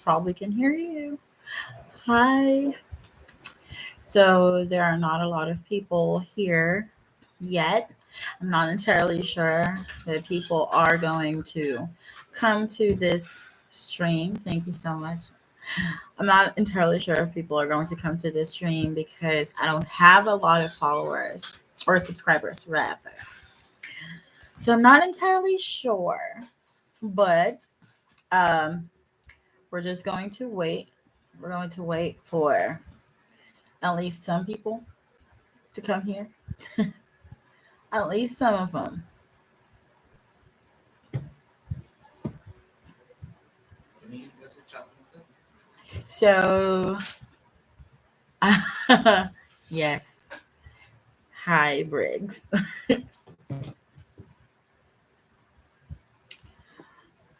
probably can hear you. Hi. So there are not a lot of people here yet. I'm not entirely sure that people are going to come to this stream. Thank you so much. I'm not entirely sure if people are going to come to this stream because I don't have a lot of followers or subscribers, rather. So I'm not entirely sure, but um, we're just going to wait. We're going to wait for at least some people to come here. At least some of them. So, yes. Hi, Briggs.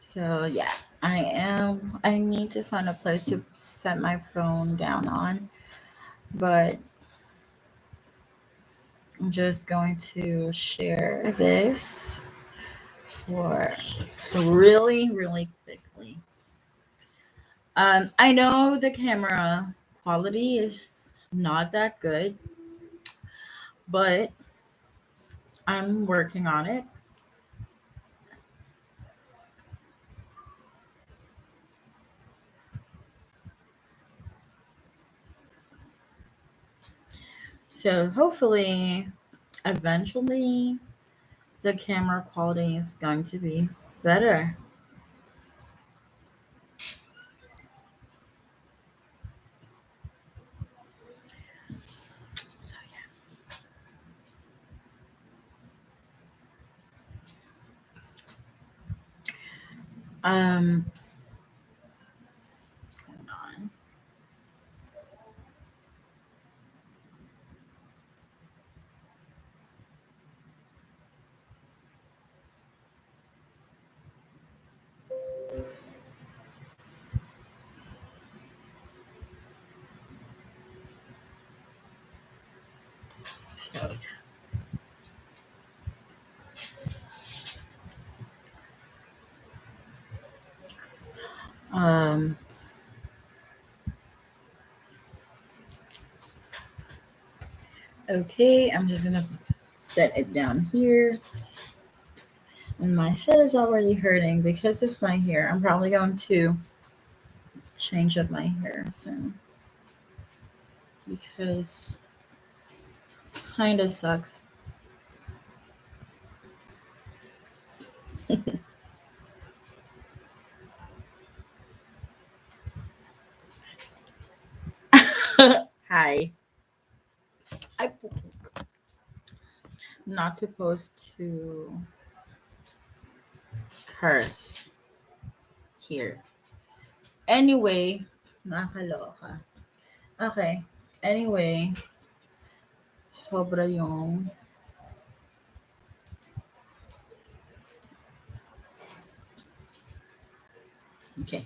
So, yeah, I need to find a place to set my phone down on, but I'm just going to share this for so really quickly. I know the camera quality is not that good, but I'm working on it. So hopefully, eventually, the camera quality is going to be better. So yeah. Hold on. So um. Okay, I'm just gonna set it down here. And my head is already hurting because of my hair. I'm probably going to change up my hair soon because kind of sucks. Hi. I'm not supposed to curse here. Anyway, nakakaloka. Okay. Anyway, sobra yung... Okay.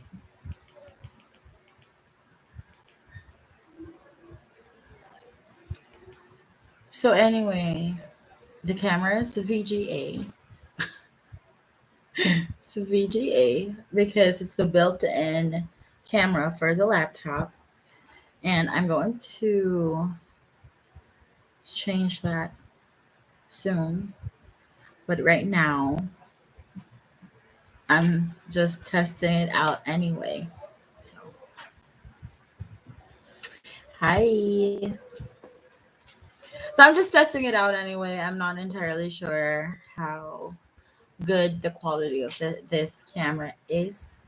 So anyway, the camera is VGA. It's a VGA because it's the built-in camera for the laptop. And I'm going to change that soon. But right now, I'm just testing it out anyway. So, hi. So I'm just testing it out anyway. I'm not entirely sure how good the quality of this camera is.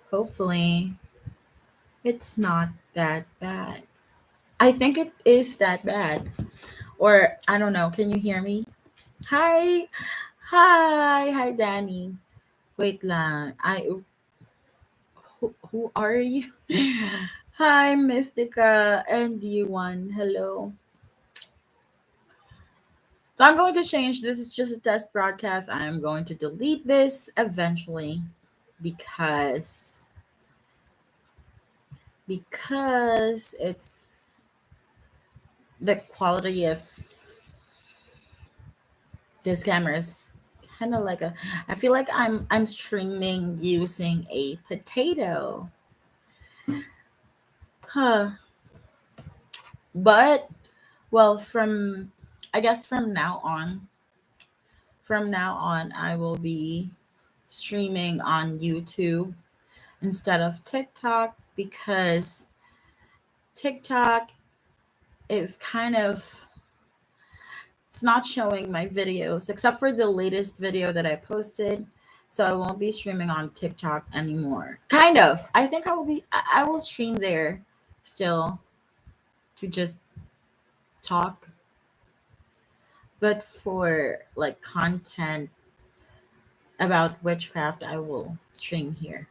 Hopefully, it's not that bad. I think it is that bad. Or I don't know. Can you hear me? Hi. Hi, Danny. Wait lang. Who are you? Hi, Mystica and you one. Hello. So I'm going to change this. It's just a test broadcast. I'm going to delete this eventually because it's the quality of this camera is kind of like a, I feel like I'm streaming using a potato. Huh. But well, from I guess from now on I will be streaming on YouTube instead of TikTok because TikTok is kind of, it's not showing my videos except for the latest video that I posted. So I won't be streaming on TikTok anymore. Kind of. I think I will stream there still to just talk, but for like content about witchcraft I will stream here.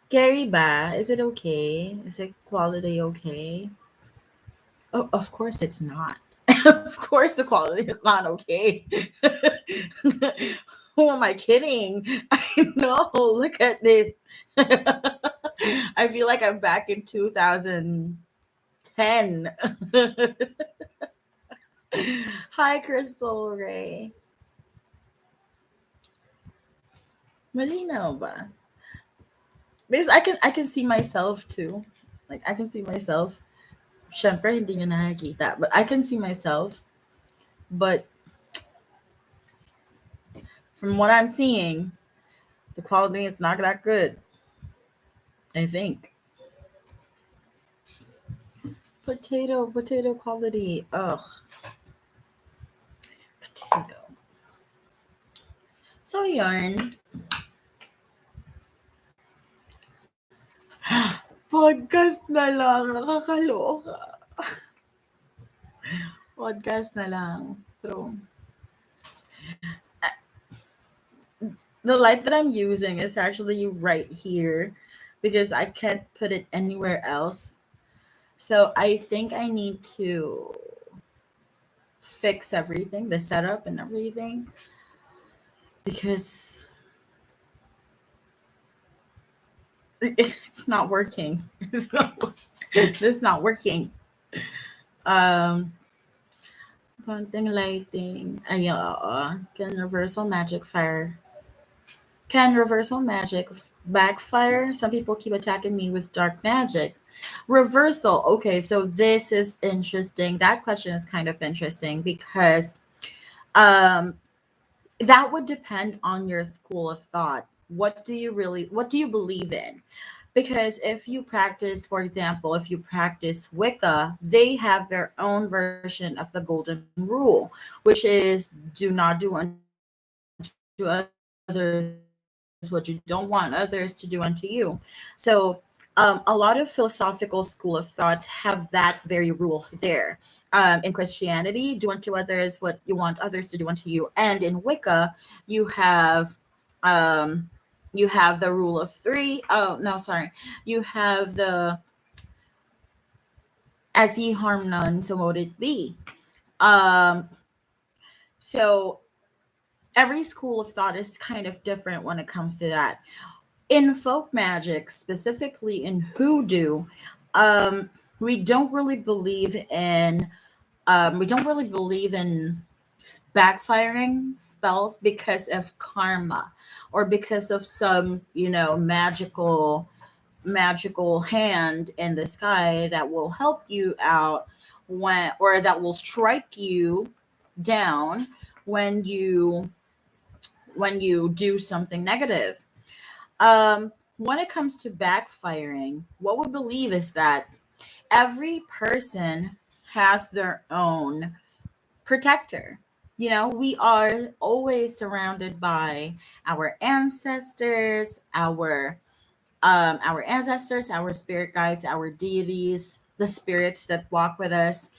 Gary ba, is it okay? Is it quality okay? Oh, of course it's not. Of course the quality is not okay. Who am I kidding? I know. Look at this. I feel like I'm back in 2010. Hi, Crystal Ray. Malinaw ba? Because I can see myself too. Like I can see myself. Syempre, hindi niya nakikita. But I can see myself. But from what I'm seeing, the quality is not that good. I think. Potato quality. Ugh, potato. So yarn. Podcast na lang. Nakakaloka. Podcast na lang. True. The light that I'm using is actually right here because I can't put it anywhere else. So I think I need to fix everything, the setup and everything, because it's not working. It's not working. Um, Ponting lighting. Ay, oo. Can reversal magic backfire? Some people keep attacking me with dark magic. Reversal. Okay, so this is interesting. That question is kind of interesting because um that would depend on your school of thought. What do you believe in? Because if you practice, for example, if you practice Wicca, they have their own version of the golden rule, which is do not do unto others what you don't want others to do unto you. So a lot of philosophical school of thoughts have that very rule there. In Christianity, do unto others what you want others to do unto you. And in Wicca, you have the rule of three. Oh no, sorry. You have the as ye harm none, so mote it be. Um, so every school of thought is kind of different when it comes to that. In folk magic, specifically in hoodoo, we don't really believe in backfiring spells because of karma or because of some magical hand in the sky that will help you out when or that will strike you down when you do something negative. When it comes to backfiring, what we believe is that every person has their own protector. We are always surrounded by our ancestors, our spirit guides, our deities, the spirits that walk with us.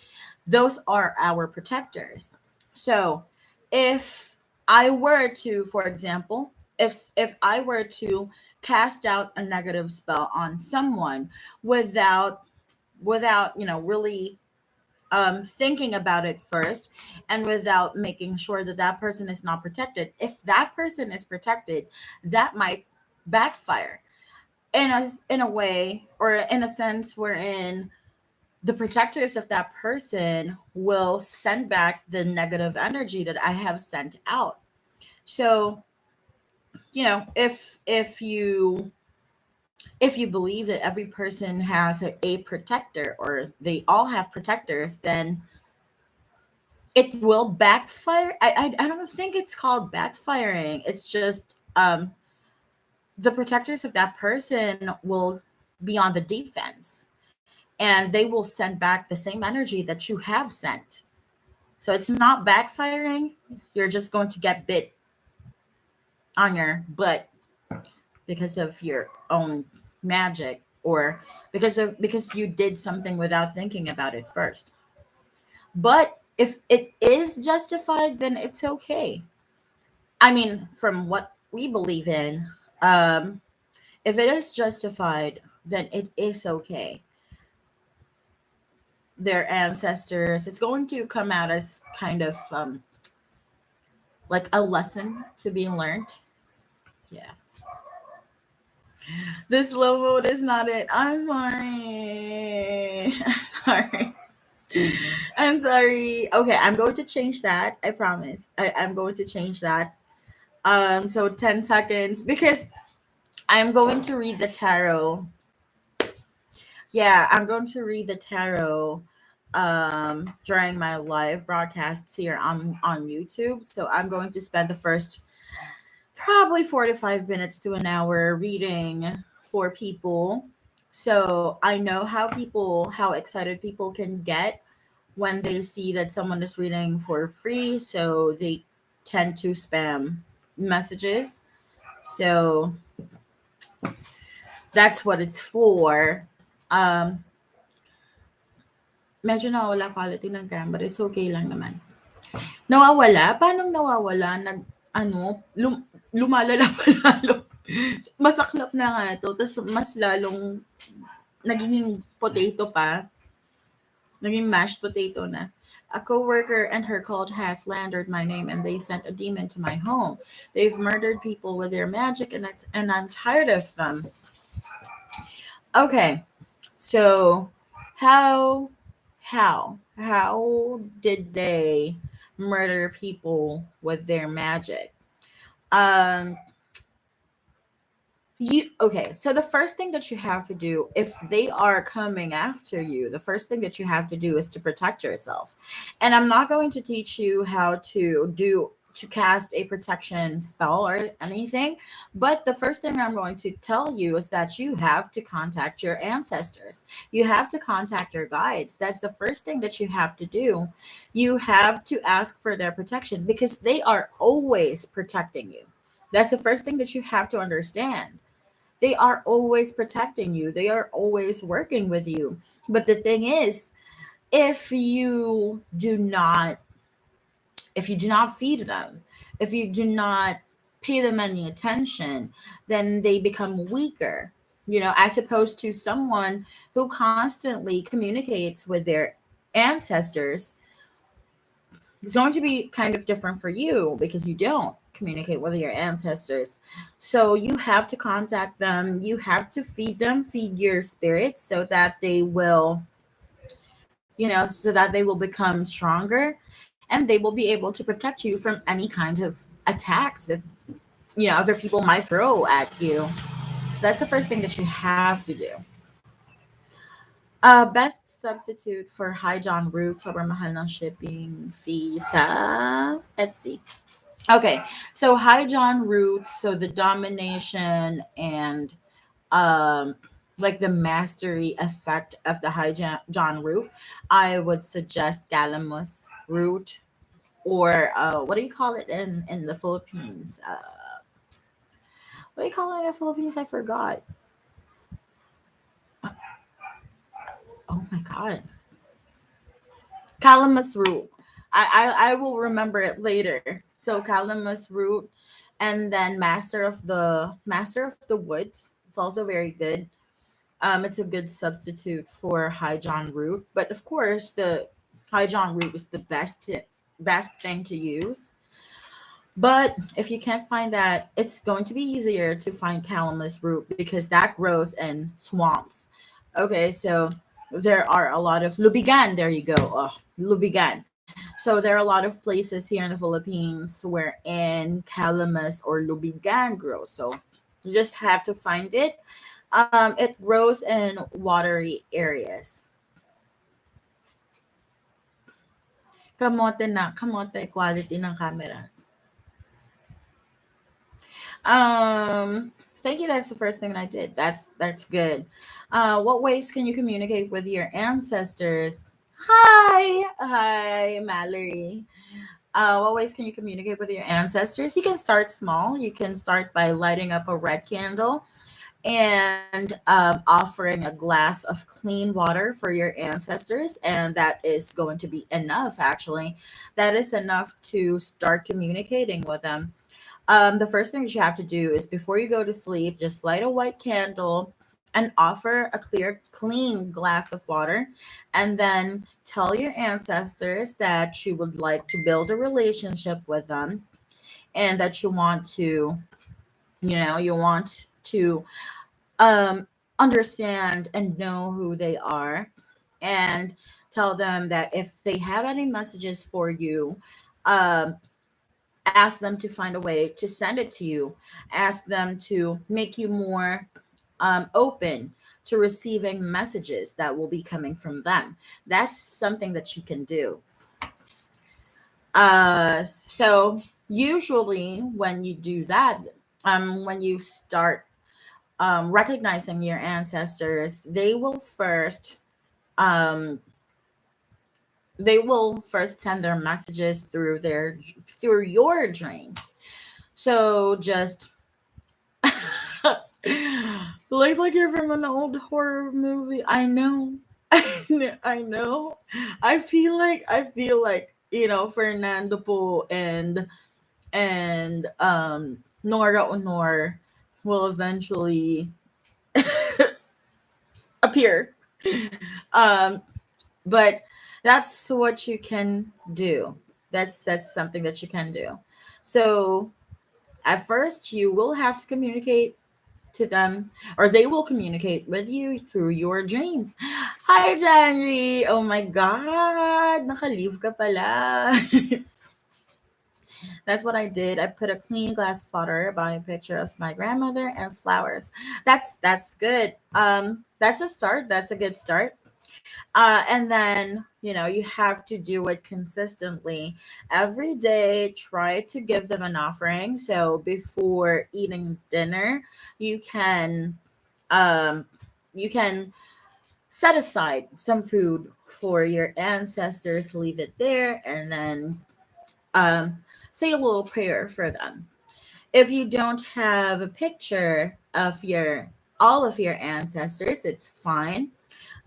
Those are our protectors. So, if I were to, for example, if I were to cast out a negative spell on someone without really thinking about it first and without making sure that that person is not protected, if that person is protected, that might backfire in a way or in a sense wherein the protectors of that person will send back the negative energy that I have sent out. So, if you believe that every person has a protector, or they all have protectors, then it will backfire. I don't think it's called backfiring. It's just the protectors of that person will be on the defense, and they will send back the same energy that you have sent. So it's not backfiring. You're just going to get bit on your butt because of your own magic, or because you did something without thinking about it first. But if it is justified, then it's okay. I mean, from what we believe in, um, if it is justified, then it is okay. Their ancestors, it's going to come out as kind of like a lesson to be learned. Yeah. This low mode is not it. I'm sorry. I'm sorry. I'm sorry. Okay, I'm going to change that. I promise. I'm going to change that. So 10 seconds, because I'm going to read the tarot. Yeah, I'm going to read the tarot during my live broadcasts here on YouTube. So I'm going to spend the first probably 45 minutes to an hour reading for people. So I know how excited people can get when they see that someone is reading for free. So they tend to spam messages. So that's what it's for. Um, Medyo nawala quality ng cam, but it's okay lang naman. Nawawala? Paano nawawala? Lumalala pa lalo. Masaklap na nga 'to, ta's mas lalong nagiging potato pa, naging mashed potato na. A coworker and her cult has slandered my name, and they sent a demon to my home. They've murdered people with their magic, and I'm tired of them. Okay, so how how did they murder people with their magic? Um, so the first thing that you have to do, if they are coming after you, the first thing that you have to do is to protect yourself. And I'm not going to teach you how to cast a protection spell or anything, but the first thing I'm going to tell you is that you have to contact your ancestors. You have to contact your guides. That's the first thing that you have to do. You have to ask for their protection, because they are always protecting you. That's the first thing that you have to understand. They are always protecting you, they are always working with you. But the thing is, if you do not feed them, if you do not pay them any attention, then they become weaker, as opposed to someone who constantly communicates with their ancestors. It's going to be kind of different for you because you don't communicate with your ancestors. So you have to contact them. You have to feed them, feed your spirits, so that they will, so that they will become stronger, and they will be able to protect you from any kind of attacks that, other people might throw at you. So that's the first thing that you have to do. Best substitute for High John root, sobrang mahal ng shipping fee sa Etsy. Okay, so High John root, so the domination and um like the mastery effect of the John root, I would suggest Galamus root, or what do you call it in the Philippines? What do you call it in the Philippines? I forgot. Oh my god. Calamus root. I will remember it later. So Calamus root, and then Master of the Woods. It's also very good. It's a good substitute for High John root, but of course the High John root is the best thing to use. But if you can't find that, it's going to be easier to find calamus root, because that grows in swamps. Okay, so There are a lot of lubigan. There you go. Oh, lubigan. So there are a lot of places here in the Philippines wherein calamus or lubigan grows. So you just have to find it. It grows in watery areas. Kamote quality ng camera. Thank you. That's the first thing I did. That's good. What ways can you communicate with your ancestors? Hi, Mallory. What ways can you communicate with your ancestors? You can start small. You can start by lighting up a red candle and offering a glass of clean water for your ancestors, and that is going to be enough. Actually, that is enough to start communicating with them. The first thing that you have to do is before you go to sleep, just light a white candle and offer a clear, clean glass of water, and then tell your ancestors that you would like to build a relationship with them and that you want to, you want to um, understand and know who they are, and tell them that if they have any messages for you, um, ask them to find a way to send it to you, ask them to make you more open to receiving messages that will be coming from them. That's something that you can do. So usually when you do that, when you start recognizing your ancestors, um, they will first send their messages through your dreams. So just looks like you're from an old horror movie. I know. I know. I feel like Fernando Po and Nora Honor will eventually appear. Um but that's what you can do. That's something that you can do. So at first you will have to communicate to them, or they will communicate with you through your dreams. Hi, January! Oh my God! Nakalive ka pala. That's what I did. I put a clean glass of water by a picture of my grandmother and flowers. That's good. That's a start. That's a good start. And then, you have to do it consistently. Every day, try to give them an offering. So before eating dinner, you can um, you can set aside some food for your ancestors, leave it there, and then um, say a little prayer for them. If you don't have a picture of your all of your ancestors, it's fine.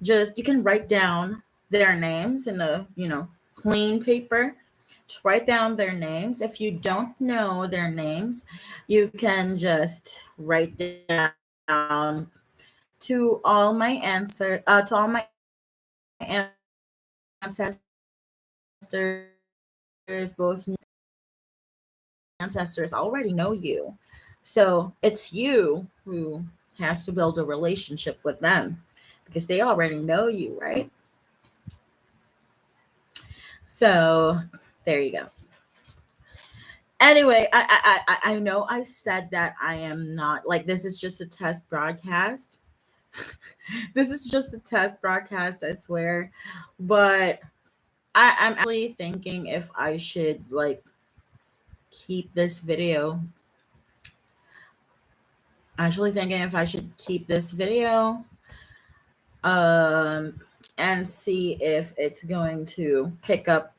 Just you can write down their names in a clean paper. Just write down their names. If you don't know their names, you can just write down to all my ancestors, both ancestors already know you. So it's you who has to build a relationship with them because they already know you, right? So there you go. Anyway, I know I said that I am not like this is just a test broadcast. This is just a test broadcast, I swear. But I'm actually thinking if I should like keep this video. Actually thinking if I should keep this video um and see if it's going to pick up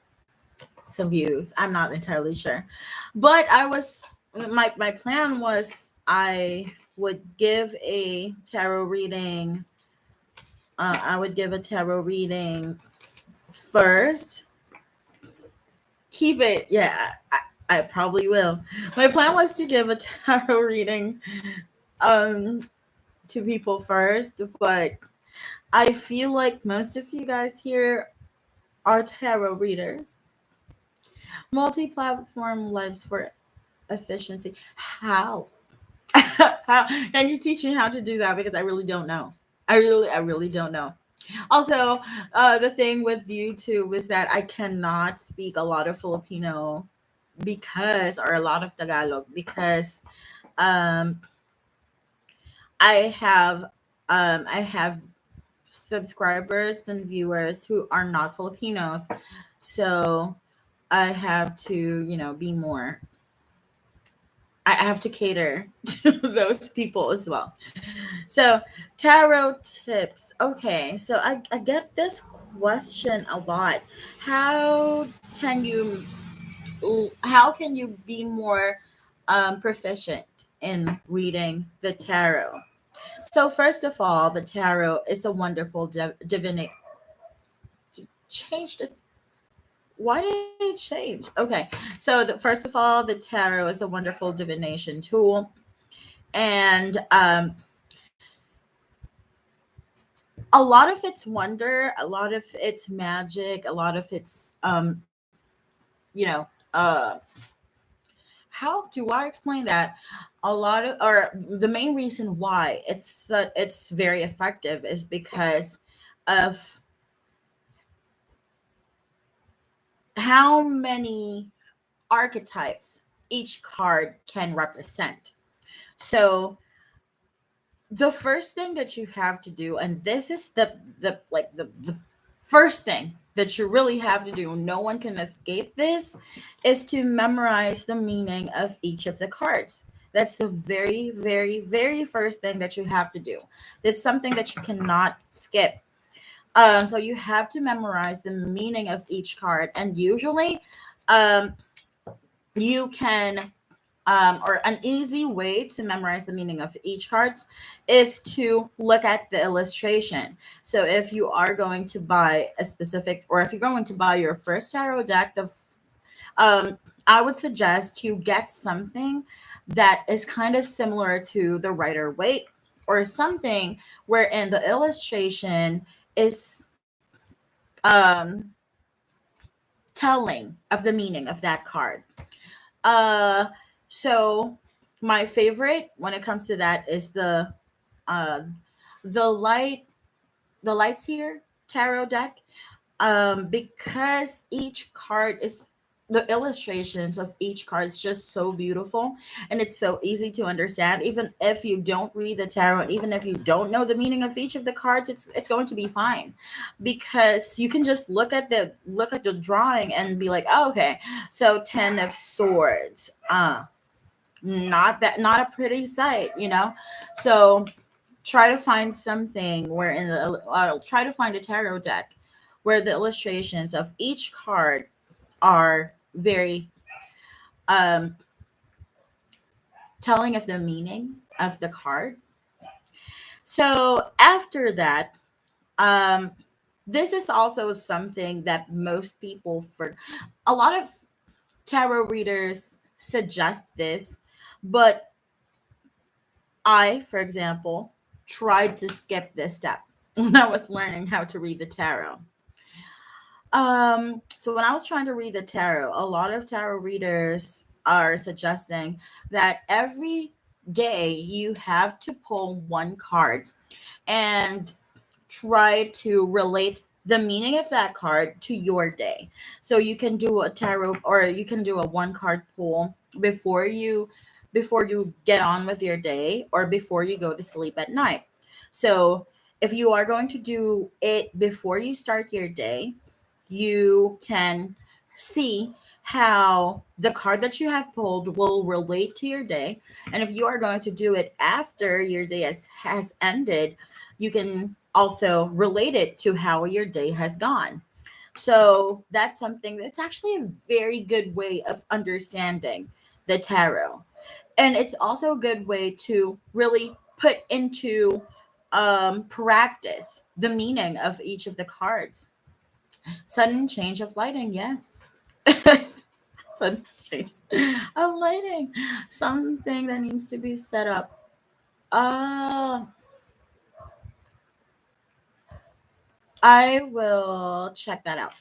some views. I'm not entirely sure. But my plan was I would give a tarot reading. I would give a tarot reading first. Keep it. Yeah, I probably will. My plan was to give a tarot reading um to people first, but I feel like most of you guys here are tarot readers. Multi-platform lives for efficiency. How? How can you teach me how to do that? Because I really don't know. I really don't know. Also, the thing with YouTube is that I cannot speak a lot of Filipino because, or a lot of Tagalog because um, I have subscribers and viewers who are not Filipinos, so I have to be more. I have to cater to those people as well. So, tarot tips. Okay, so I get this question a lot. How can you how can you be more proficient in reading the tarot? So, first of all, the tarot is a wonderful divinity. Changed it. Why did it change? Okay, so first of all, the tarot is a wonderful divination tool, and a lot of its wonder, a lot of its magic, a lot of its you know, uh how do I explain that? A lot of, or the main reason why it's very effective is because of how many archetypes each card can represent. So the first thing that you have to do, and this is the first thing that you really have to do, no one can escape this, is to memorize the meaning of each of the cards. That's the very, very, very first thing that you have to do. It's something that you cannot skip. So you have to memorize the meaning of each card, and usually um, you can or an easy way to memorize the meaning of each card is to look at the illustration. So if you are going to buy a specific, or if you're going to buy your first tarot deck, I would suggest you get something that is kind of similar to the Rider Waite, or something wherein the illustration is um, telling of the meaning of that card. Uh, so my favorite when it comes to that is uh, the light the Lightseer tarot deck, because each card is, the illustrations of each card is just so beautiful, and it's so easy to understand. Even if you don't read the tarot, and even if you don't know the meaning of each of the cards, it's going to be fine, because you can just look at the drawing and be like, oh, okay, so 10 of swords, not a pretty sight. So try to find something where try to find a tarot deck where the illustrations of each card are very um telling of the meaning of the card. So after that, um this is also something that most people, for a lot of tarot readers, suggest this, but I, for example, tried to skip this step when I was learning how to read the tarot. So when I was trying to read the tarot, a lot of tarot readers are suggesting that every day you have to pull one card and try to relate the meaning of that card to your day. So you can do a tarot, or you can do a one card pull before you get on with your day, or before you go to sleep at night. So if you are going to do it before you start your day, you can see how the card that you have pulled will relate to your day. And if you are going to do it after your day has ended, you can also relate it to how your day has gone. So that's something that's actually a very good way of understanding the tarot. And it's also a good way to really put into practice the meaning of each of the cards. Sudden change of lighting, yeah. Sudden change of lighting. Something that needs to be set up. Uh, I will check that out.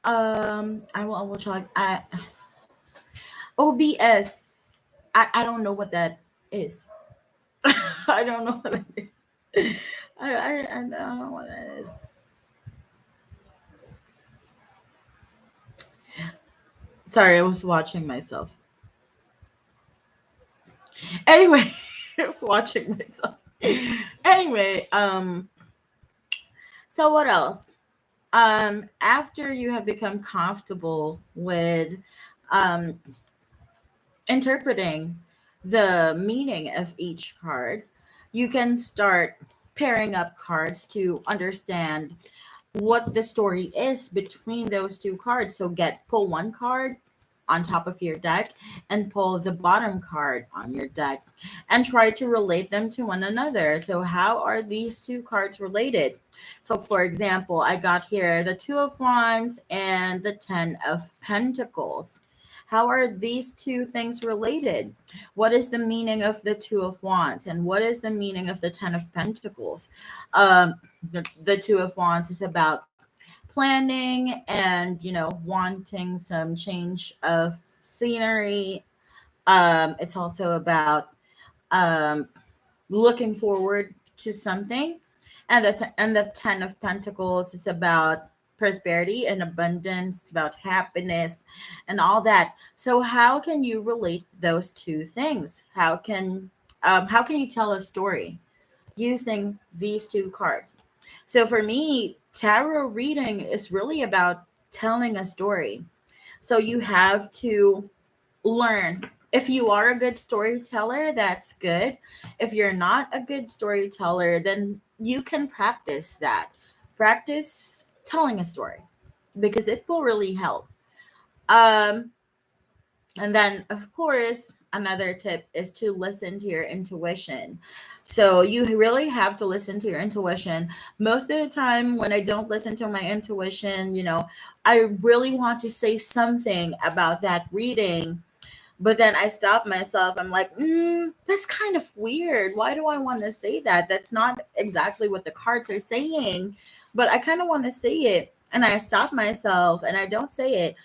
I will check. OBS. I don't know what that is. I don't know what that is. I don't know what it is. Sorry, I was watching myself. Anyway, I was watching myself. Anyway, so what else? After you have become comfortable with um interpreting the meaning of each card, you can start pairing up cards to understand what the story is between those two cards. So pull one card on top of your deck and pull the bottom card on your deck and try to relate them to one another. So how are these two cards related? So for example, I got here the 2 of Wands and the 10 of Pentacles. How are these two things related? What is the meaning of the 2 of Wands and what is the meaning of the 10 of Pentacles? The 2 of Wands is about planning and wanting some change of scenery. It's also about um, looking forward to something, and the 10 of Pentacles is about prosperity and abundance. It's about happiness and all that. So how can you relate those two things? How can you tell a story using these two cards? So for me, tarot reading is really about telling a story. So you have to learn. If you are a good storyteller, that's good. If you're not a good storyteller, then you can practice that. Practice telling a story because it will really help. Um, and then, of course, another tip is to listen to your intuition. So, you really have to listen to your intuition. Most of the time, when I don't listen to my intuition, I really want to say something about that reading, but then I stop myself. I'm like, that's kind of weird. Why do I want to say that? That's not exactly what the cards are saying, but I kind of want to say it. And I stop myself and I don't say it.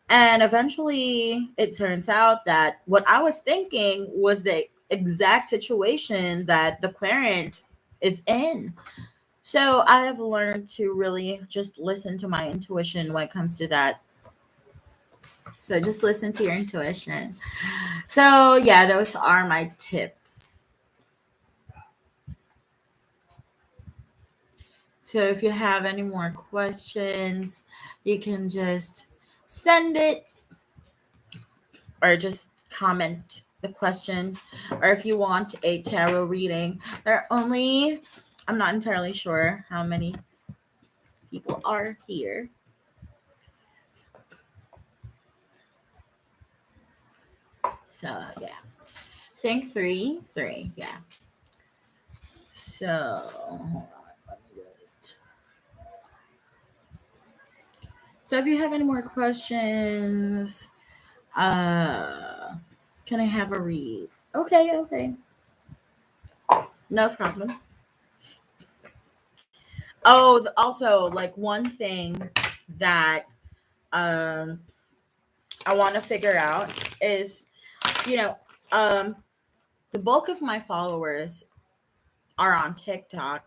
And eventually it turns out that what I was thinking was the exact situation that the parent is in. So I have learned to really just listen to my intuition when it comes to that. So just listen to your intuition. So yeah, those are my tips. So if you have any more questions, you can just send it or just comment the question. Or if you want a tarot reading, there are only, I'm not entirely sure how many people are here. So yeah, I think three, yeah. So hold on, let me just. So if you have any more questions, uh, can I have a read? Okay, okay, no problem. Oh, also, like one thing that um I want to figure out is, you know, um, the bulk of my followers are on TikTok.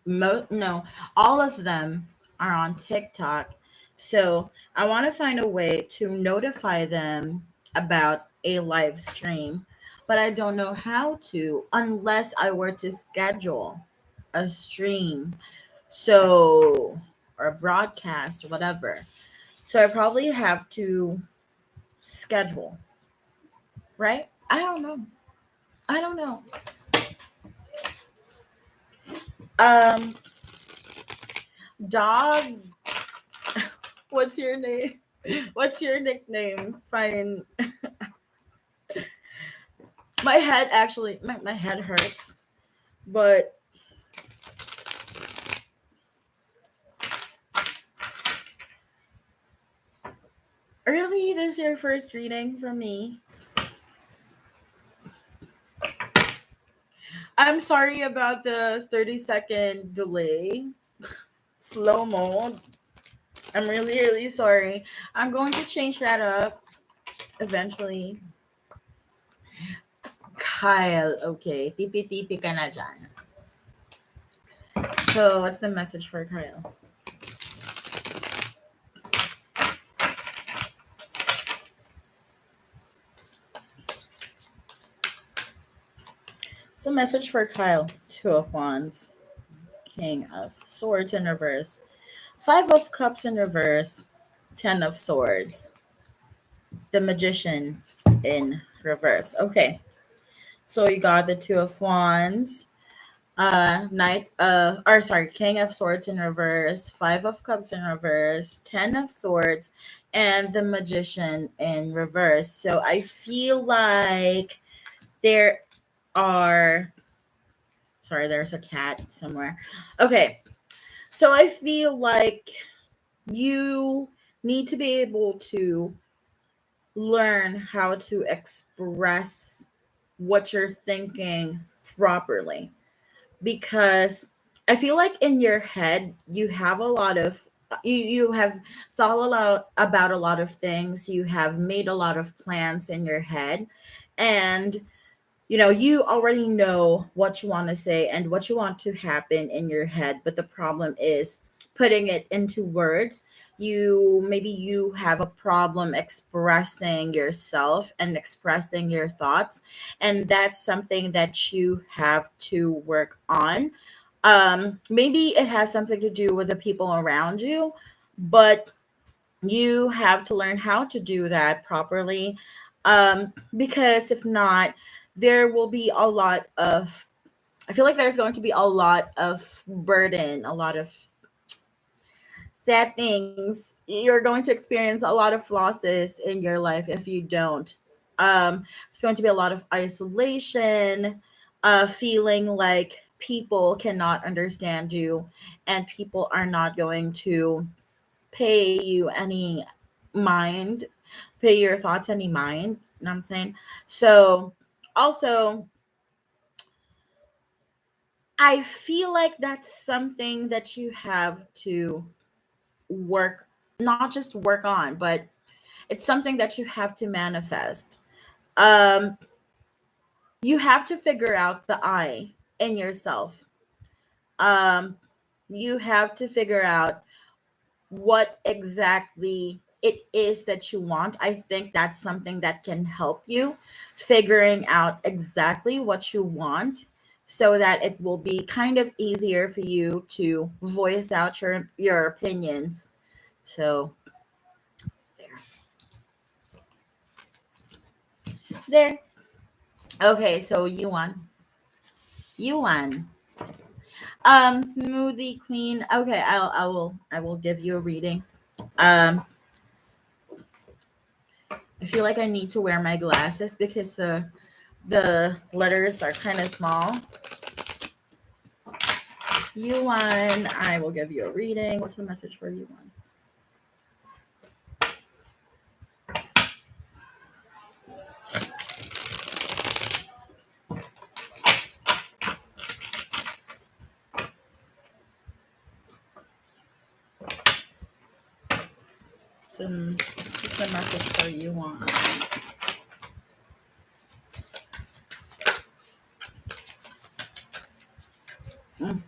No, all of them are on TikTok. So I want to find a way to notify them about a live stream, but I don't know how to unless I were to schedule a stream. So, or a broadcast or whatever. So I probably have to schedule, right? I don't know. I don't know. Um, dog, what's your name? What's your nickname? Fine. My head actually, my head hurts. But really, this is your first reading from me. I'm sorry about the 30-second delay. Slow mo. I'm really, really sorry. I'm going to change that up eventually. Kyle, okay. Tipi-tipi ka na dyan. So what's the message for Kyle? So message for Kyle. Two of Wands, King of Swords in reverse, Five of Cups in reverse, Ten of Swords, the Magician in reverse. Okay, so you got the Two of Wands, King of Swords in reverse, Five of Cups in reverse, Ten of Swords, and the Magician in reverse. So I feel like there are, sorry, there's a cat somewhere. Okay, so I feel like you need to be able to learn how to express what you're thinking properly, because I feel like in your head you have a lot of you have thought a lot about a lot of things, you have made a lot of plans in your head, and you already know what you want to say and what you want to happen in your head, but the problem is putting it into words. You have a problem expressing yourself and expressing your thoughts, and that's something that you have to work on. Maybe it has something to do with the people around you, but you have to learn how to do that properly, because if not, there will be a lot of I feel like there's going to be a lot of burden, a lot of sad things. You're going to experience a lot of losses in your life if you don't. There's going to be a lot of isolation, feeling like people cannot understand you and people are not going to pay you any mind, pay your thoughts any mind. You know what I'm saying? So, also, I feel like that's something that you have to work, not just work on, but it's something that you have to manifest. Um, you have to figure out the I in yourself. Um, you have to figure out what exactly it is that you want. I think that's something that can help you figuring out exactly what you want, so that it will be kind of easier for you to voice out your opinions. So there. There. Okay, so you won. You won. Smoothie Queen. Okay, I will give you a reading. Um I feel like I need to wear my glasses because the letters are kind of small. Yuan, I will give you a reading. What's the message for Yuan? What's the message for Yuan? Mm.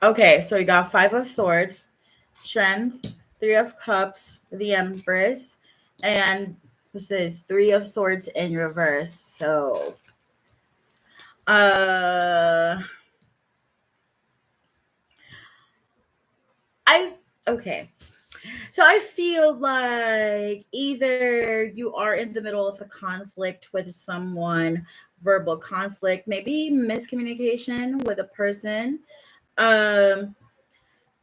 Okay, so we got Five of Swords, Strength, Three of Cups, the Empress, and what's this? Three of Swords in reverse. So, uh, I okay. So I feel like either you are in the middle of a conflict with someone, verbal conflict, maybe miscommunication with a person. Um,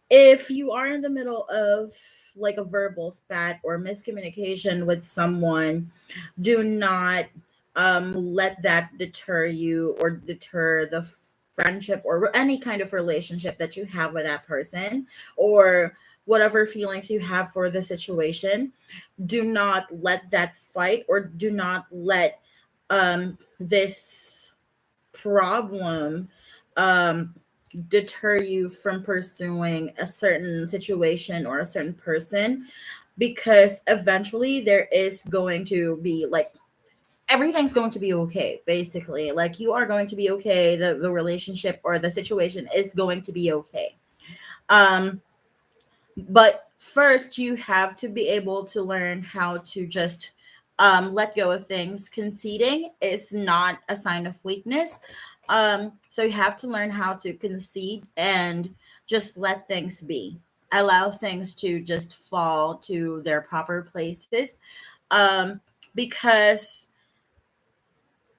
if you are in the middle of like a verbal spat or miscommunication with someone, do not let that deter you or deter the friendship or any kind of relationship that you have with that person, or whatever feelings you have for the situation. Do not let that fight, or do not let this problem um deter you from pursuing a certain situation or a certain person, because eventually there is going to be like everything's going to be okay. Basically, like you are going to be okay, the relationship or the situation is going to be okay. um but first you have to be able to learn how to just let go of things. Conceding is not a sign of weakness. So you have to learn how to concede and just let things be, allow things to just fall to their proper places. Because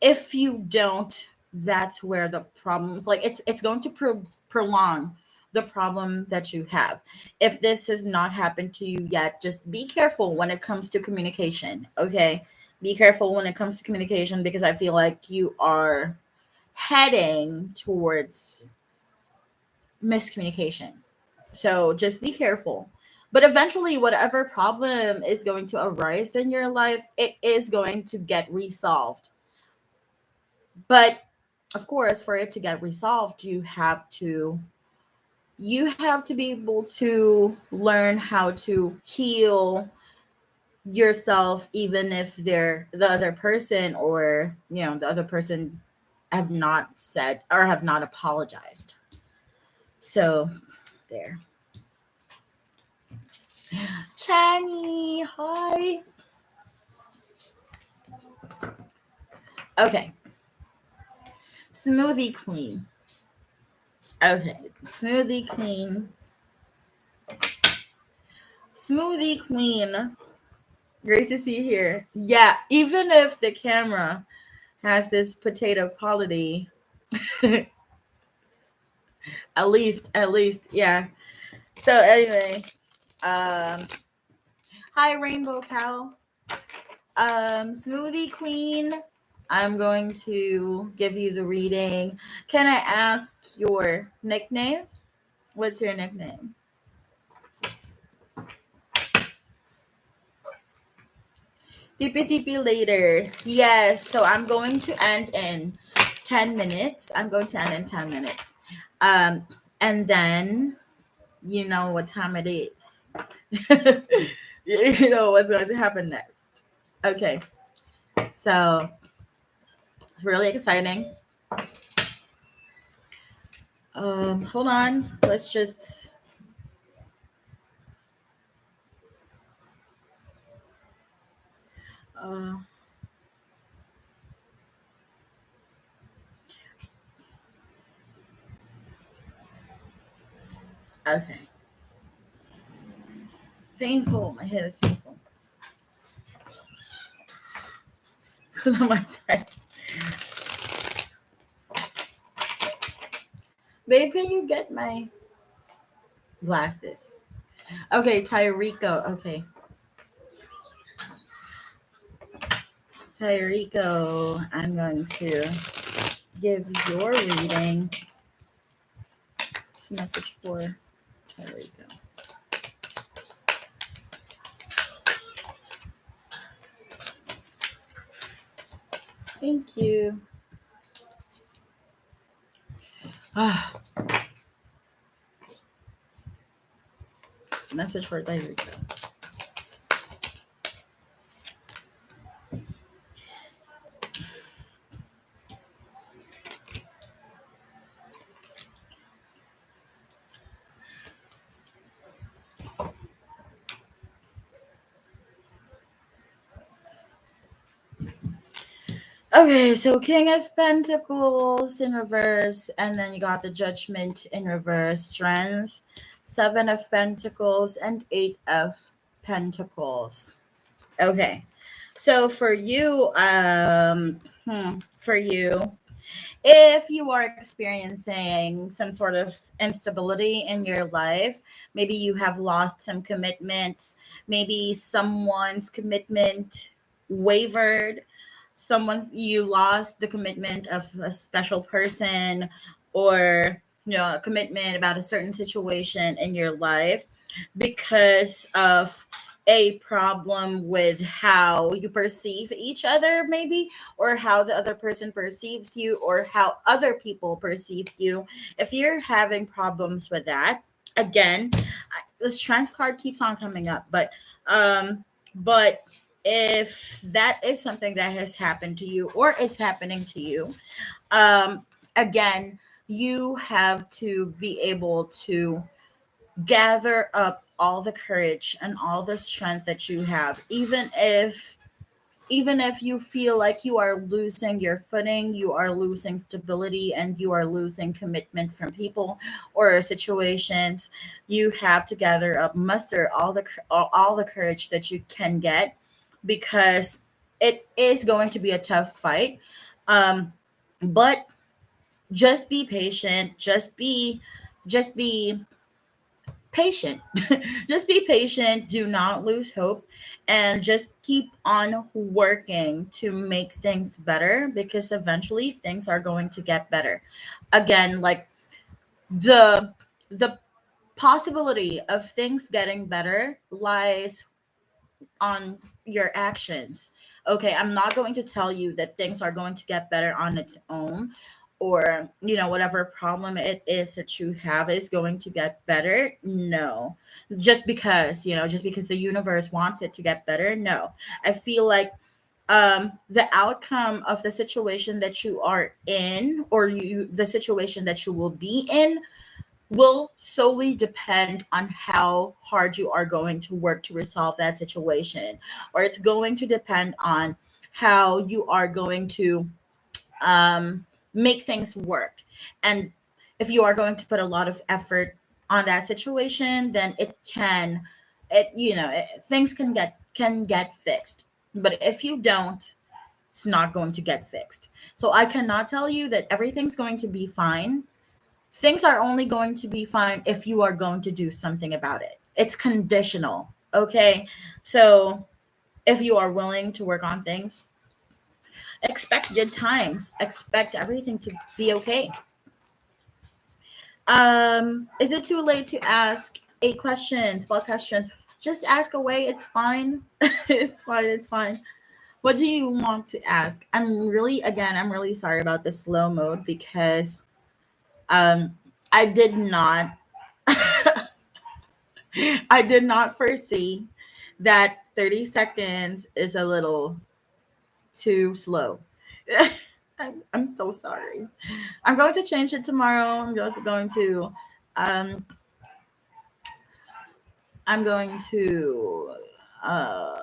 if you don't, that's where the problems, like it's going to prolong the problem that you have. If this has not happened to you yet, just be careful when it comes to communication. Okay, be careful when it comes to communication, because I feel like you are heading towards miscommunication. So just be careful. But eventually, whatever problem is going to arise in your life, it is going to get resolved. But of course, for it to get resolved, you have to be able to learn how to heal yourself, even if the other person, or the other person have not said or have not apologized. So there. Chani, hi. Okay. Smoothie queen. Okay. Smoothie queen. Great to see you here. Yeah, even if the camera has this potato quality, at least, yeah. So anyway, um, hi Rainbow Cow, Smoothie Queen. I'm going to give you the reading. Can I ask your nickname? What's your nickname? Tippy tippy later. Yes. So I'm going to end in 10 minutes. I'm going to end in 10 minutes. Um, and then you know what time it is. You know what's going to happen next. Okay, so really exciting. Hold on. Let's just. Uh, okay. Painful. My head is painful. Put on my tie. Babe, can you get my glasses? Okay, Tyrico. Okay, Tyrico. I'm going to give your reading. It's a message for Tyrico. Thank you. Ah, message for Tyrico. Okay, so King of Pentacles in reverse, and then you got the Judgment in reverse, Strength, Seven of Pentacles, and Eight of Pentacles. Okay, so for you, if you are experiencing some sort of instability in your life, maybe you have lost some commitments, maybe someone's commitment wavered, someone you lost the commitment of a special person, or a commitment about a certain situation in your life because of a problem with how you perceive each other, maybe, or how the other person perceives you, or how other people perceive you. If you're having problems with that, again, the strength card keeps on coming up, but if that is something that has happened to you or is happening to you, um, again, you have to be able to gather up all the courage and all the strength that you have, even if you feel like you are losing your footing, you are losing stability, and you are losing commitment from people or situations. You have to gather up, muster all the courage that you can get, because it is going to be a tough fight. um but just be patient, just be patient. Just be patient, do not lose hope, and just keep on working to make things better, because eventually things are going to get better. Again, like, the the possibility of things getting better lies on your actions. Okay, I'm not going to tell you that things are going to get better on its own, or, whatever problem it is that you have is going to get better. No. Just because the universe wants it to get better. No. I feel like the outcome of the situation that you are in, or the situation that you will be in, will solely depend on how hard you are going to work to resolve that situation, or it's going to depend on how you are going to make things work. And if you are going to put a lot of effort on that situation, then things can get fixed. But if you don't, it's not going to get fixed. So I cannot tell you that everything's going to be fine. Things are only going to be fine if you are going to do something about it. It's conditional. Okay. So if you are willing to work on things, expect good times, expect everything to be okay. Is it too late to ask a question, small question? Just ask away. It's fine. It's fine. It's fine. What do you want to ask? I'm really sorry about the slow mode, because I did not I did not foresee that 30 seconds is a little too slow. I'm so sorry. I'm going to change it tomorrow. Um I'm going to uh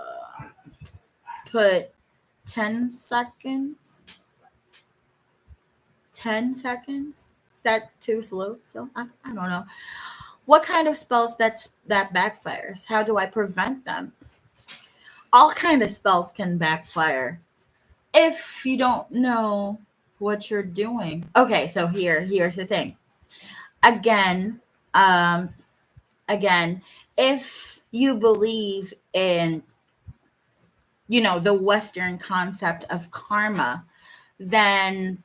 put 10 seconds. 10 seconds. Is that too slow? So I don't know. What kind of spells that backfires? How do I prevent them? All kind of spells can backfire if you don't know what you're doing. Okay, so here's the thing. Again, um, again, if you believe in, the Western concept of karma, then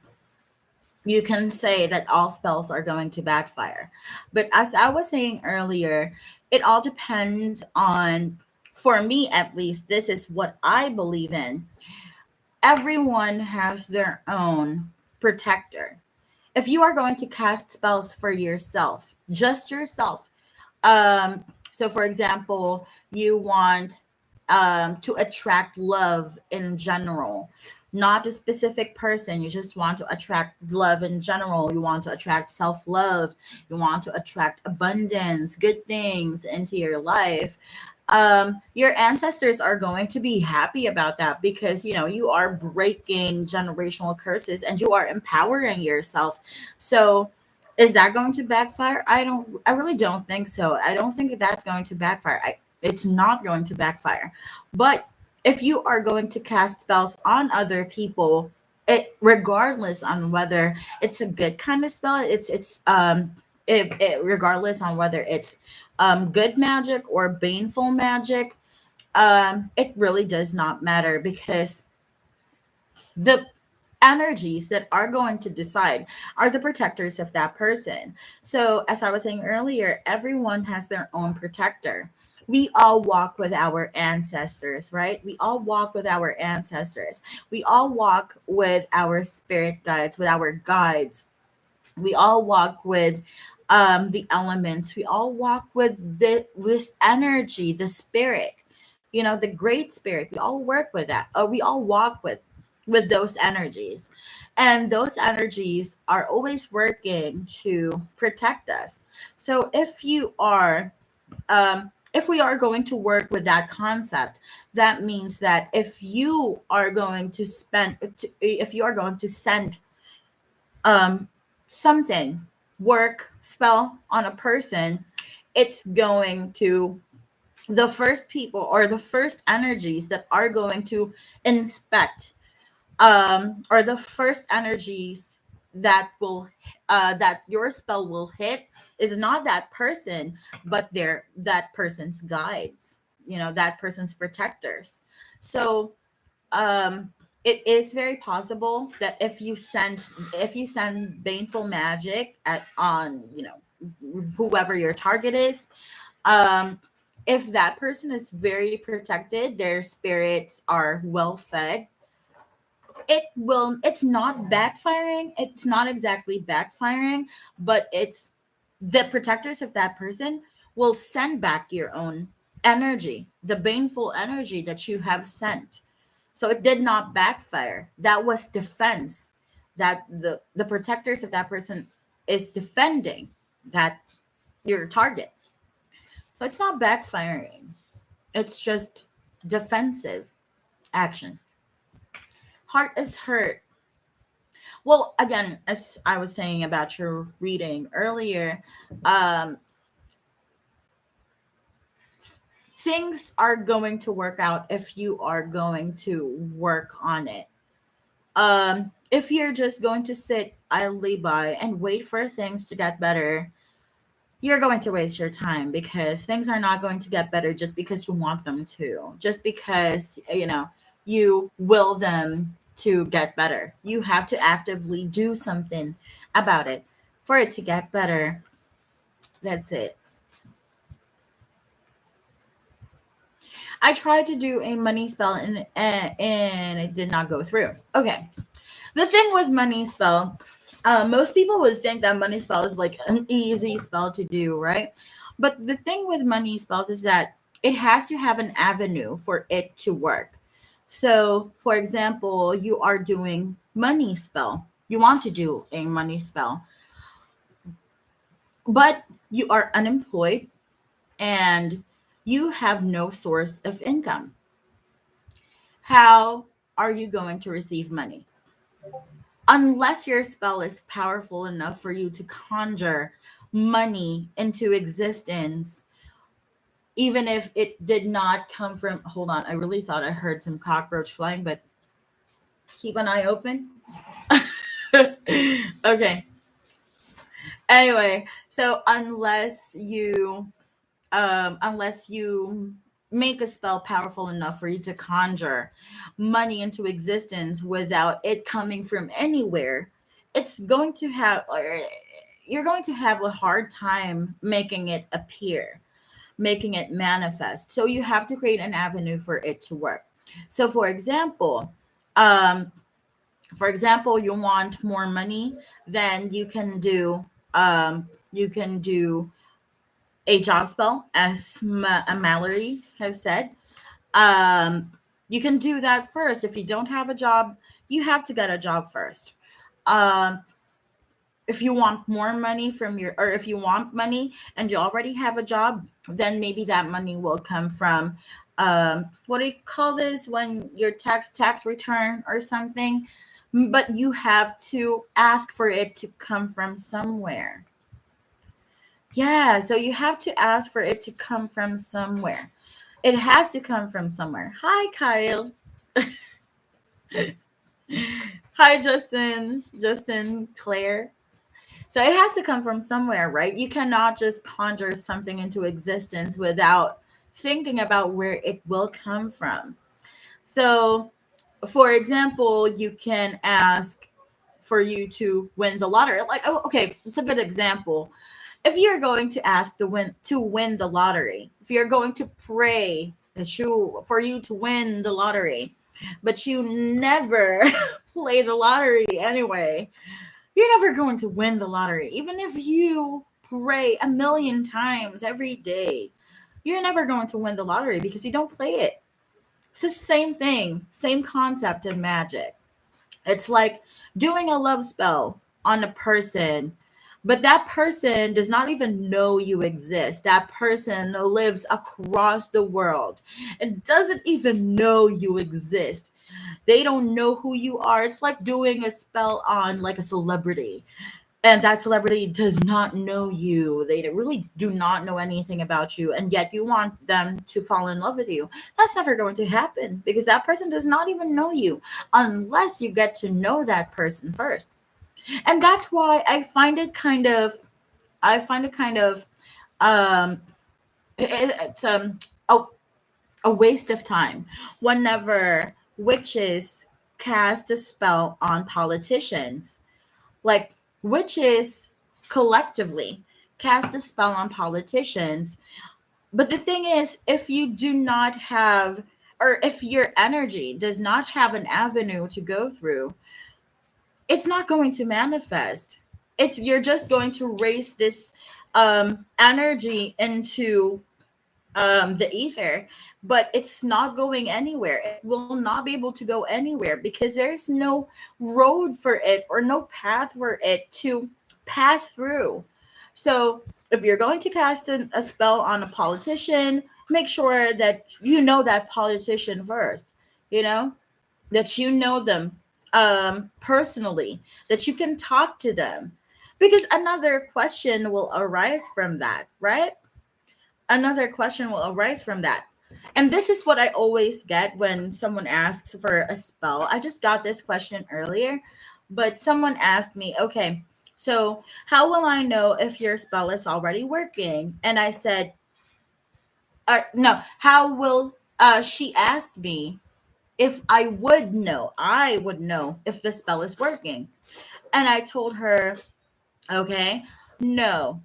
you can say that all spells are going to backfire. But as I was saying earlier, it all depends on, for me at least, this is what I believe in. Everyone has their own protector. If you are going to cast spells for yourself, just yourself, so for example, you want to attract love in general, not a specific person. You just want to attract love in general. You want to attract self love. You want to attract abundance, good things into your life. Your ancestors are going to be happy about that, because you are breaking generational curses and you are empowering yourself. So is that going to backfire? I really don't think so. I don't think that's going to backfire. It's not going to backfire. But if you are going to cast spells on other people, it regardless on whether it's a good kind of spell, it's if it regardless on whether it's good magic or baneful magic, it really does not matter, because the energies that are going to decide are the protectors of that person. So, as I was saying earlier, everyone has their own protector. We all walk with our ancestors, right? We all walk with our ancestors. We all walk with our spirit guides, with our guides. We all walk with the elements. We all walk with this energy, the spirit, the great spirit. We all work with that. We all walk with those energies, and those energies are always working to protect us. So if we are going to work with that concept, that means that if you are going to send um, something, work, spell on a person, it's going to, the first people or the first energies that are going to inspect, or the first energies that your spell will hit, is not that person, but that person's guides, that person's protectors. So um it is very possible that if you send baneful magic at on whoever your target is, um if that person is very protected, their spirits are well fed, it's not backfiring, it's not exactly backfiring, but it's the protectors of that person will send back your own energy, the baneful energy that you have sent. So it did not backfire. That was defense. That the protectors of that person is defending that your target. So it's not backfiring. It's just defensive action. Heart is hurt. Well, again, as I was saying about your reading earlier, um, things are going to work out if you are going to work on it. If you're just going to sit idly by and wait for things to get better, you're going to waste your time, because things are not going to get better just because you want them to, just because, you will them to get better. You have to actively do something about it for it to get better. That's it. I tried to do a money spell, and it did not go through. Okay. The thing with money spell, most people would think that money spell is like an easy spell to do, right? But the thing with money spells is that it has to have an avenue for it to work. So, for example, you are doing money spell. You want to do a money spell, but you are unemployed and you have no source of income. How are you going to receive money? Unless your spell is powerful enough for you to conjure money into existence, even if it did not come from. Hold on, I really thought I heard some cockroach flying, but keep an eye open. Okay. Anyway, so unless you make a spell powerful enough for you to conjure money into existence without it coming from anywhere, it's going to have or you're going to have a hard time making it appear, making it manifest. So you have to create an avenue for it to work. So um for example, you want more money, then you can do a job spell, as Mallory has said. Um, you can do that first. If you don't have a job, you have to get a job first. Um, if you want more money or if you want money and you already have a job, then maybe that money will come from, what do you call this, when your tax return or something. But you have to ask for it to come from somewhere. Yeah, so you have to ask for it to come from somewhere. It has to come from somewhere. Hi, Kyle. Hi, Justin, Claire. So it has to come from somewhere, right? You cannot just conjure something into existence without thinking about where it will come from. So, for example, you can ask for you to win the lottery. Like, oh, okay, it's a good example. if you're going to ask to win the lottery, if you're going to pray that you for you to win the lottery, but you never play the lottery anyway, you're never going to win the lottery. Even if you pray a million times every day, you're never going to win the lottery because you don't play it. It's the same thing, same concept in magic. It's like doing a love spell on a person, but that person does not even know you exist. That person lives across the world and doesn't even know you exist. They don't know who you are. It's like doing a spell on like a celebrity, and that celebrity does not know you. They really do not know anything about you, and yet you want them to fall in love with you. That's never going to happen because that person does not even know you unless you get to know that person first. And that's why I find it kind of um it's a, a waste of time whenever witches cast a spell on politicians. Like, witches collectively cast a spell on politicians. But the thing is, if you do not have, or if your energy does not have an avenue to go through, it's not going to manifest. It's You're just going to raise this energy into the ether, but it's not going anywhere. It will not be able to go anywhere because there's no road for it or no path for it to pass through. So, if you're going to cast a spell on a politician, make sure that you know that politician first, you know, that you know them personally, that you can talk to them. Because another question will arise from that, right? Another question will arise from that. And this is what I always get when someone asks for a spell. I just got this question earlier, but someone asked me, okay, so how will I know if your spell is already working? And I said, no, how will, she asked me if I would know if the spell is working. And I told her, okay. No.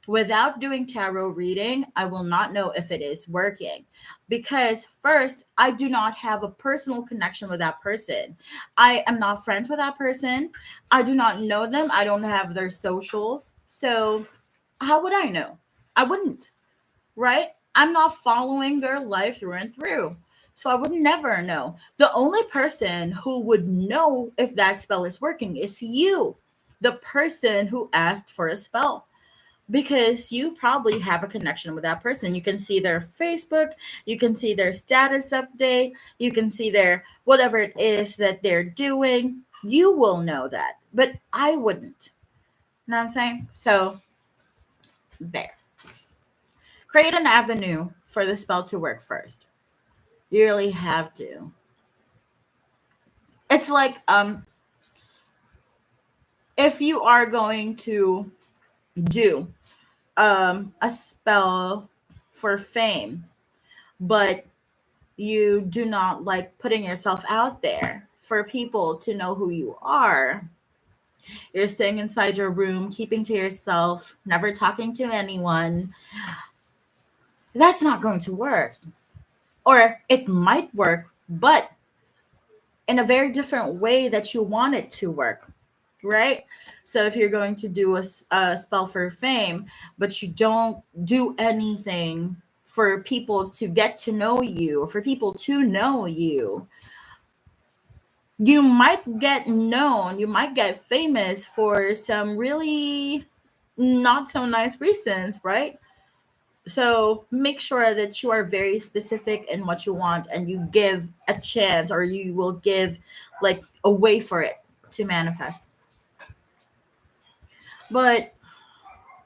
Without doing tarot reading, I will not know if it is working because first, I do not have a personal connection with that person. I am not friends with that person. I do not know them. I don't have their socials. So, how would I know? I wouldn't, right? I'm not following their life through and through. So I would never know. The only person who would know if that spell is working is you, the person who asked for a spell, because you probably have a connection with that person. You can see their Facebook, you can see their status update, you can see their whatever it is that they're doing. You will know that, but I wouldn't. You know what I'm saying? So, there. Create an avenue for the spell to work first. You really have to. It's like if you are going to do a spell for fame, but you do not like putting yourself out there for people to know who you are. You're staying inside your room, keeping to yourself, never talking to anyone. That's not going to work. Or it might work, but in a very different way that you want it to work, right? So if you're going to do a spell for fame, but you don't do anything for people to get to know you, or for people to know you, you might get known, you might get famous for some really not so nice reasons, right? So make sure that you are very specific in what you want and you give a chance, or you will give like a way for it to manifest. But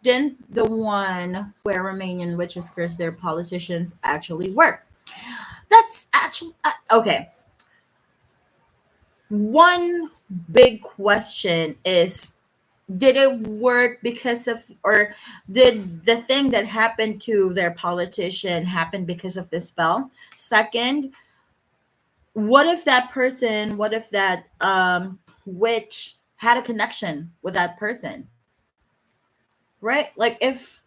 didn't the one where Romanian witches curse their politicians actually work? That's actually okay. One big question is, did it work because of, or did the thing that happened to their politician happen because of the spell? Second, what if that witch had a connection with that person? right? Like if,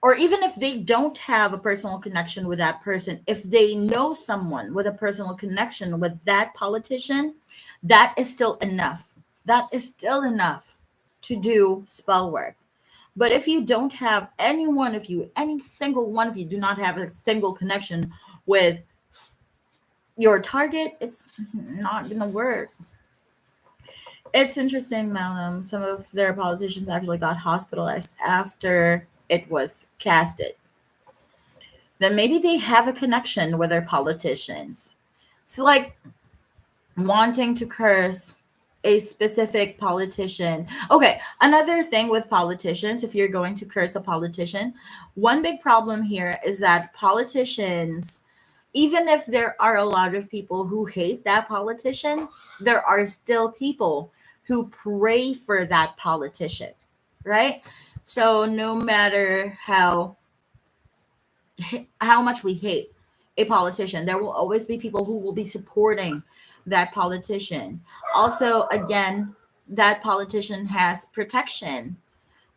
or even if they don't have a personal connection with that person, if they know someone with a personal connection with that politician, that is still enough. That is still enough to do spell work. But if you don't have anyone, if you, any single one of you do not have a single connection with your target, it's not going to work. It's interesting, Malcolm. Some of their politicians actually got hospitalized after it was casted. Then maybe they have a connection with their politicians. So, like, wanting to curse a specific politician. Okay, another thing with politicians, if you're going to curse a politician, one big problem here is that politicians, even if there are a lot of people who hate that politician, there are still people who pray for that politician, right? So no matter how much we hate a politician, there will always be people who will be supporting that politician. Also, again, that politician has protection,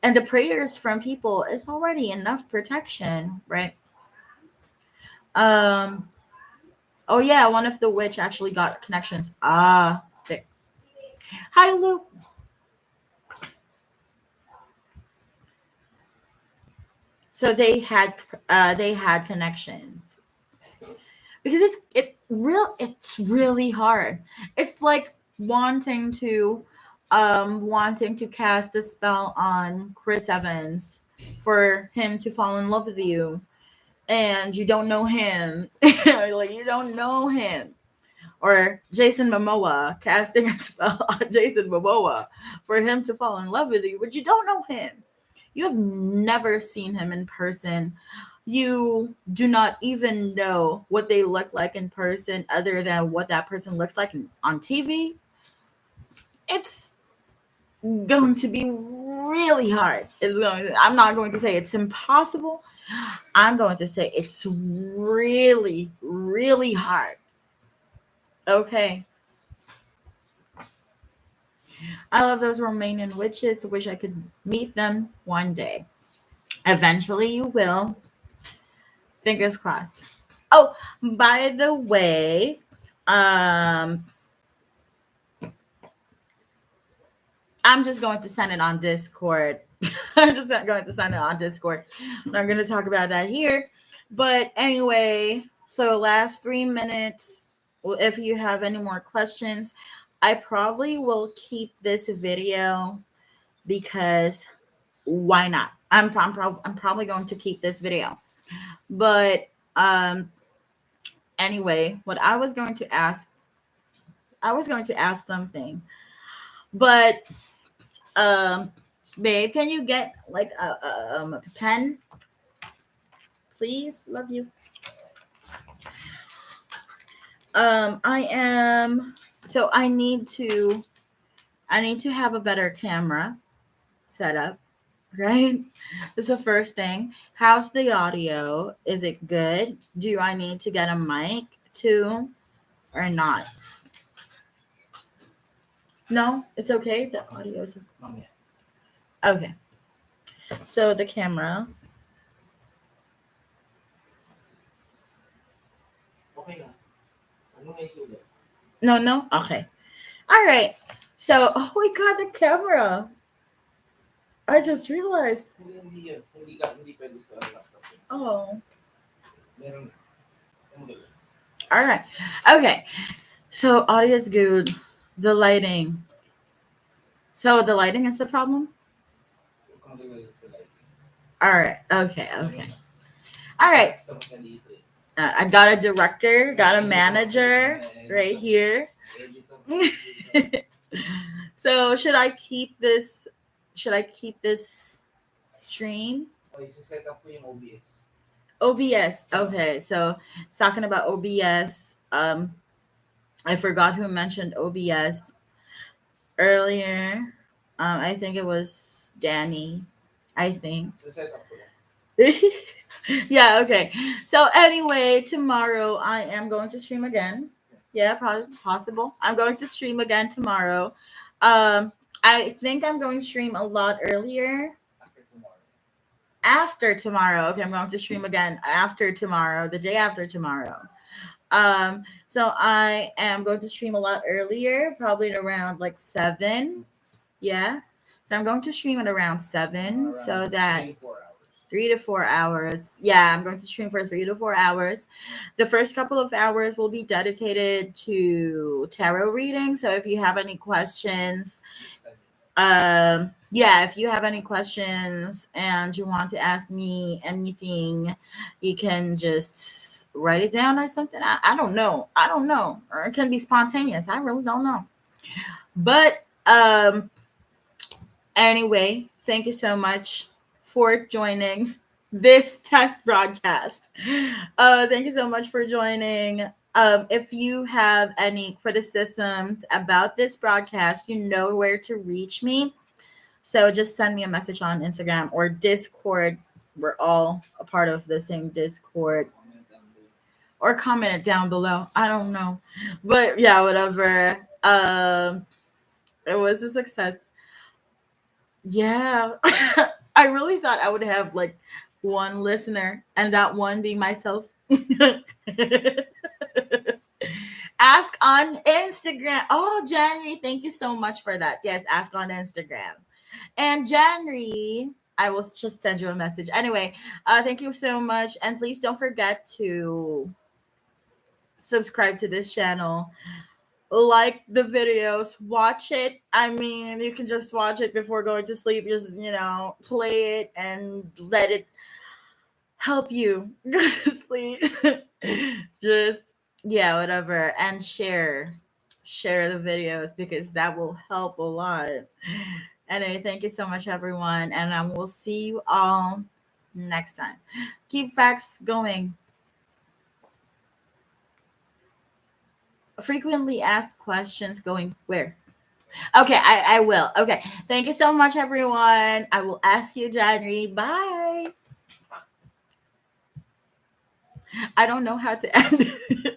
and the prayers from people is already enough protection, right? Um. Oh yeah, one of the witch actually got connections. Ah, there. Hi, Luke. So they had connections because it's really hard. It's like wanting to cast a spell on Chris Evans for him to fall in love with you, and you don't know him. Like you don't know him. Or Jason Momoa casting a spell on Jason Momoa for him to fall in love with you, but you don't know him. You have never seen him in person. You do not even know what they look like in person other than what that person looks like on TV. It's going to be really hard. I'm not going to say it's impossible. I'm going to say it's really, really hard. Okay. I love those Romanian witches. I wish I could meet them one day. Eventually, you will. Fingers crossed. Oh, by the way, um, I'm just going to send it on Discord. I'm just going to send it on Discord. I'm going to talk about that here. But anyway, so last 3 minutes. Well, if you have any more questions, I probably will keep this video because why not? I'm probably going to keep this video. But anyway, what I was going to ask something. But babe, can you get like a pen, please? Love you. I am so I need to have a better camera set up, right? That's the first thing. How's the audio? Is it good? Do I need to get a mic too or not? No, it's okay. The audio is okay. So the camera. No, no. Okay. All right. So, oh my god, the camera. I just realized. Oh. All right. Okay. So audio is good. The lighting. So the lighting is the problem? All right. Okay. Okay. All right. I got a director, got a manager right here. So should I keep this? Should I keep this stream? OBS. Okay. So it's talking about OBS. I forgot who mentioned OBS earlier. I think it was Danny. I think. Yeah, okay. So anyway, tomorrow I am going to stream again. Yeah, possible. I'm going to stream again tomorrow. I think I'm going to stream a lot earlier. after tomorrow. Okay, I'm going to stream again after tomorrow, the day after tomorrow. So I am going to stream a lot earlier, probably at around like 7. Yeah. So I'm going to stream at around 7 so that 3 to 4 hours. Yeah, I'm going to stream for 3 to 4 hours. The first couple of hours will be dedicated to tarot reading. So if you have any questions, yeah, if you have any questions and you want to ask me anything, you can just write it down or something. I don't know. I don't know. Or it can be spontaneous. I really don't know. But anyway, thank you so much for joining this test broadcast. Thank you so much for joining. If you have any criticisms about this broadcast, you know where to reach me. So just send me a message on Instagram or Discord. We're all a part of the same Discord. Or comment it down below. I don't know. But yeah, whatever. It was a success. Yeah. I really thought I would have like one listener and that one being myself. Ask on Instagram. Oh, January, thank you so much for that. Yes, ask on Instagram. And January, I will just send you a message. Anyway, thank you so much. And please don't forget to subscribe to this channel. Like the videos, watch it. I mean, you can just watch it before going to sleep. Just, play it and let it help you go to sleep. Just, yeah, whatever. And share the videos because that will help a lot. Anyway, thank you so much, everyone. And I will see you all next time. Keep facts going. Frequently asked questions going where? Okay, I will. Okay. Thank you so much, everyone. I will ask you, January. Bye. I don't know how to end.